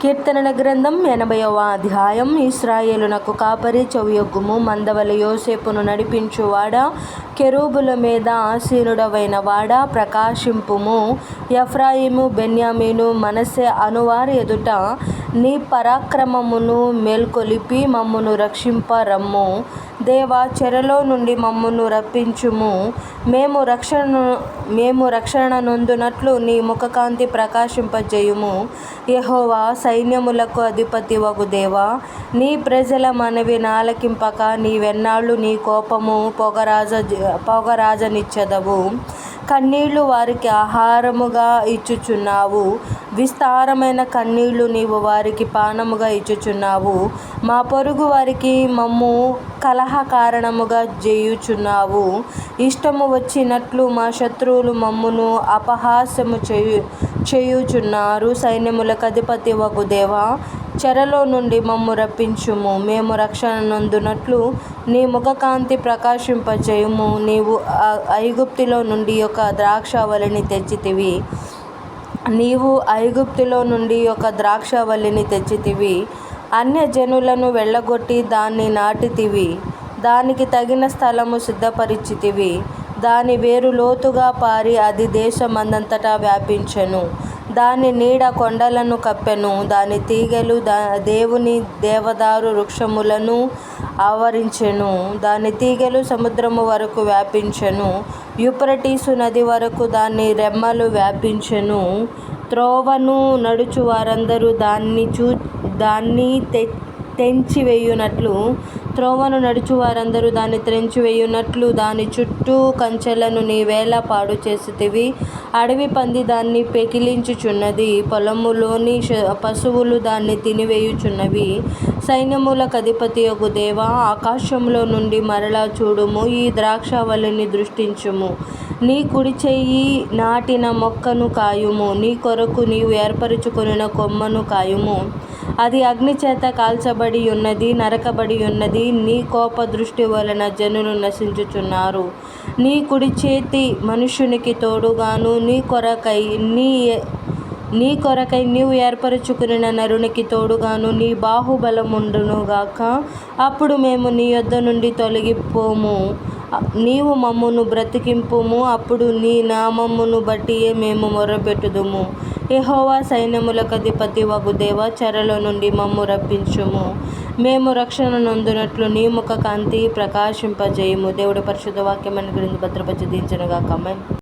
కీర్తనల గ్రంథం 80వ అధ్యాయం. ఇశ్రాయేలునకు కాపరి చెవియొగ్గుము, మందవలె యోసేపును నడిపించువాడా, కెరూబుల మీద ఆసీనుడవైన వాడా, ప్రకాశింపుము. ఎఫ్రాయిము, బెన్యామీను, మనష్షే అనువారి ఎదుట నీ పరాక్రమమును మేల్కొలిపి మమ్మును రక్షింప రమ్ము. దేవా, చెరలో నుండి మమ్మును రప్పించుము. మేము రక్షణ నొందునట్లు నీ ముఖకాంతి ప్రకాశింపజేయుము. యెహోవా, సైన్యములకు అధిపతివగు దేవా, నీ ప్రజల మనవి నాలకింపక నీవెన్నాళ్ళు నీ కోపము పొగరాజనిచ్చెదవు. కన్నీళ్లు వారికి ఆహారముగా ఇచ్చుచున్నావు, విస్తారమైన కన్నీళ్లు నీవు వారికి పానముగా ఇచ్చుచున్నావు. మా పొరుగు వారికి మమ్ము కలహ కారణముగా చేయుచున్నావు. ఇష్టము వచ్చినట్లు మా శత్రువులు మమ్మును అపహాస్యము చేయుచున్నారు. సైన్యములకు అధిపతివగు దేవా, చెరలో నుండి మమ్ము రప్పించుము. మేము రక్షణ నొందునట్లు నీ ముఖకాంతి ప్రకాశింపజేయుము. నీవు ఐగుప్తులో నుండి ఒక ద్రాక్షావల్లిని తెచ్చితివి. అన్యజనులను వెళ్ళగొట్టి దాన్ని నాటితివి. దానికి తగిన స్థలము సిద్ధపరచితివి. దాని వేరు లోతుగా పారి అది దేశమందంతటా వ్యాపించెను. దాని నీడ కొండలను కప్పెను. దాని తీగెలు దేవుని దేవదారు వృక్షములను ఆవరించెను. దాని తీగెలు సముద్రము వరకు వ్యాపించెను. యూఫ్రటీసు నది వరకు దాని రెమ్మలు వ్యాపించెను. త్రోవను నడుచు వారందరూ దాన్ని త్రెంచివేయునట్లు దాని చుట్టూ కంచెలను నీవేళ పాడు చేసితివి. అడవి పంది దాన్ని పెకిలించుచున్నది. పొలములోని పశువులు దాన్ని తినివేయుచున్నవి. సైన్యములకు అధిపతియగు దేవా, ఆకాశములో నుండి మరలా చూడుము. ఈ ద్రాక్షావల్లిని దృష్టించుము. నీ కుడిచెయ్యి నాటిన మొక్కను కాయుము. నీ కొరకు నీవు ఏర్పరచుకొనిన కొమ్మను కాయుము. అది అగ్నిచేత కాల్చబడి యున్నది, నరకబడి యున్నది. నీ కోప దృష్టి వలన జనులు నశించుచున్నారు. నీ కుడిచేతి మనుష్యునికి తోడుగాను, నీ కొరకై నీవు ఏర్పరచుకొనిన నరునికి తోడుగాను నీ బాహుబలముండునుగాక. అప్పుడు మేము నీ యొద్ద నుండి తొలగిపోము. నీవు మమ్మును బ్రతికింపుము. అప్పుడు నీ నామమును బట్టియే మేము మొర్రపెట్టుదుము. యెహోవా, సైన్యములకు అధిపతివగు దేవా, చెరలో నుండి మమ్ము రప్పించుము. మేము రక్షణ నొందునట్లు నీ ముఖకాంతి ప్రకాశింపజేయుము. దేవుడి పరిశుద్ధ వాక్యమును గ్రంథి భద్రపరిచి దీవించునుగాక. ఆమేన్.